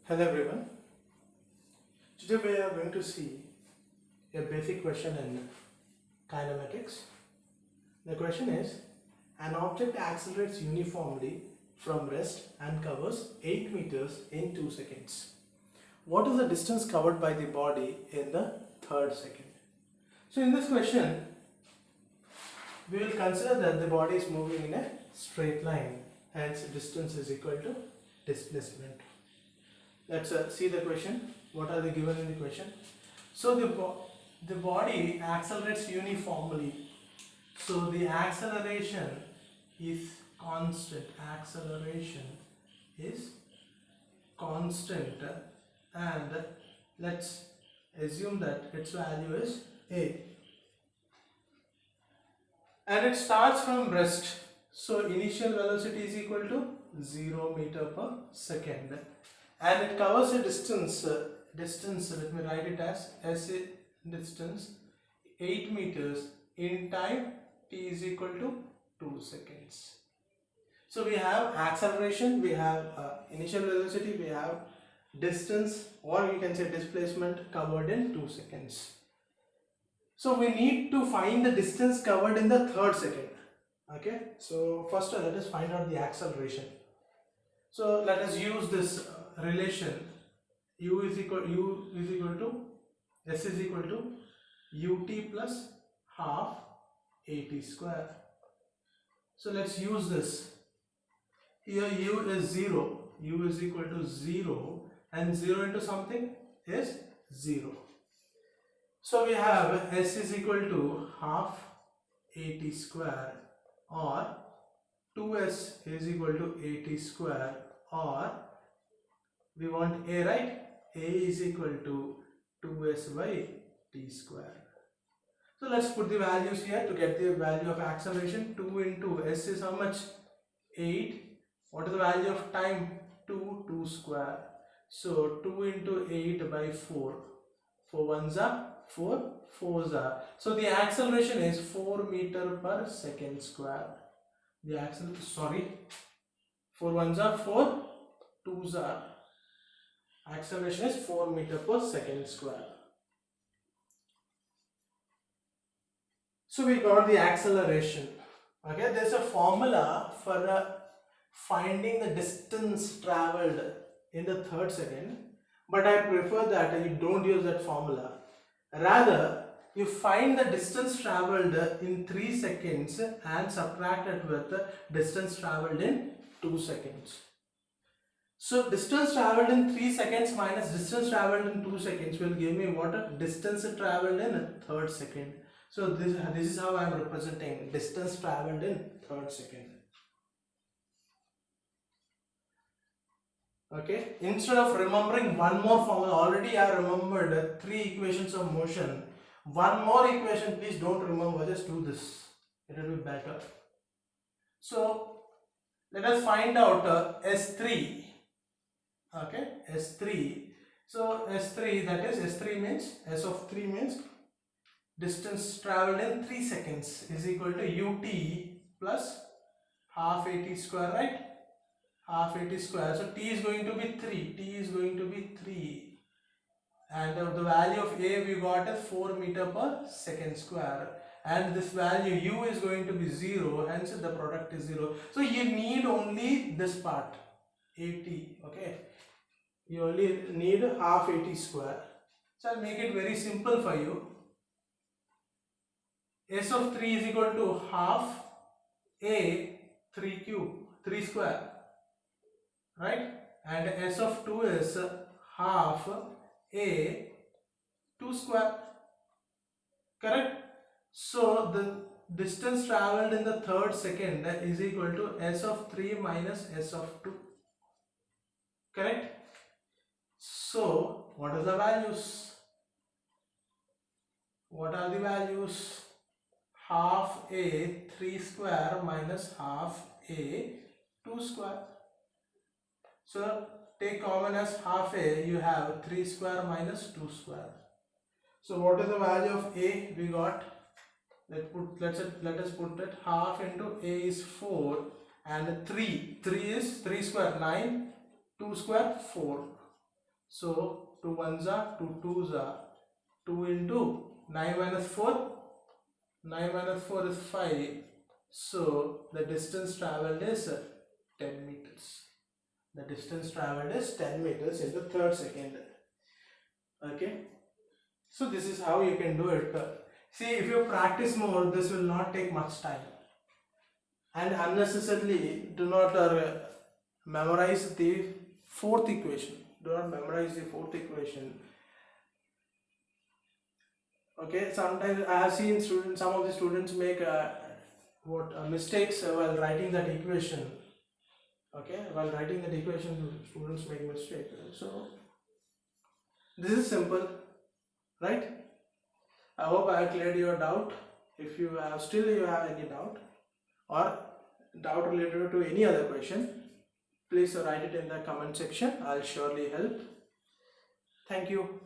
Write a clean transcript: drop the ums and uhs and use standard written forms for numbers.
Hello everyone. Today we are going to see a basic question in kinematics. The question is, an object accelerates uniformly from rest and covers 8 meters in 2 seconds. What is the distance covered by the body in the third second? So in this question, we will consider that the body is moving in a straight line, hence distance is equal to displacement. Let's see the question. What are they given in the question? So the body accelerates uniformly. So the acceleration is constant. Acceleration is constant, and let's assume that its value is a. And it starts from rest. So initial velocity is equal to 0 meter per second. And it covers a distance, let me write it as S distance 8 meters in time t is equal to 2 seconds. So we have acceleration, we have initial velocity, we have distance, or you can say displacement covered in 2 seconds. So we need to find the distance covered in the third second. Okay, so first let us find out the acceleration. So let us use this relation u is equal to s is equal to ut plus half at square. So let's use this. Here u is 0, u is equal to 0, and 0 into something is 0. So we have s is equal to half at square, or 2s is equal to at square, or we want a, right? A is equal to 2s by t square. So let's put the values here to get the value of acceleration. 2 into s is how much? 8. What is the value of time? 2 square. So 2 into 8 by 4. 4 ones are 4, 4s are. So the acceleration is 4 meter per second square. The acceleration, 4 ones are 4, 2s are. Acceleration is 4 meter per second square. So we got the acceleration. Okay, there's a formula for finding the distance traveled in the third second, but I prefer that you don't use that formula. Rather, you find the distance traveled in 3 seconds and subtract it with the distance traveled in 2 seconds. So distance traveled in 3 seconds minus distance traveled in 2 seconds will give me what? Distance traveled in third second. So this is how I am representing distance traveled in third second. Okay, instead of remembering one more formula, already I remembered 3 equations of motion. One more equation, please don't remember, just do this. It will be better. So let us find out S3. Okay, S3. So S3, that is S3 means, S of 3 means distance traveled in 3 seconds is equal to ut plus half at square, right? Half at square. So t is going to be 3. T is going to be 3. And the value of a we got is 4 meter per second square. And this value u is going to be 0, hence the product is 0. So you need only this part, at. Okay, you only need half at square. So I'll make it very simple for you. S of 3 is equal to half a 3 cube, 3 square, right? And S of 2 is half a 2 square, correct? So the distance traveled in the third second is equal to S of 3 minus S of 2, correct? So what are the values? What are the values? Half a 3 square minus half a 2 square. So take common as half a, you have 3 square minus 2 square. So what is the value of a we got? Let us put it, half into a is 4 and 3 is 3 square 9, 2 square 4. So 2 ones are 2 twos are 2 into 9 minus 4. 9 minus 4 is 5. So the distance traveled is 10 meters. The distance traveled is 10 meters in the third second. Okay. So this is how you can do it. See, if you practice more, this will not take much time. And unnecessarily do not memorize the fourth equation. Do not memorize the fourth equation. Okay, sometimes I have seen students, some of the students make mistakes while writing that equation. Okay, while writing that equation, students make mistake. So this is simple, right? I hope I have cleared your doubt. If you have any doubt or doubt related to any other question, please write it in the comment section. I'll surely help. Thank you.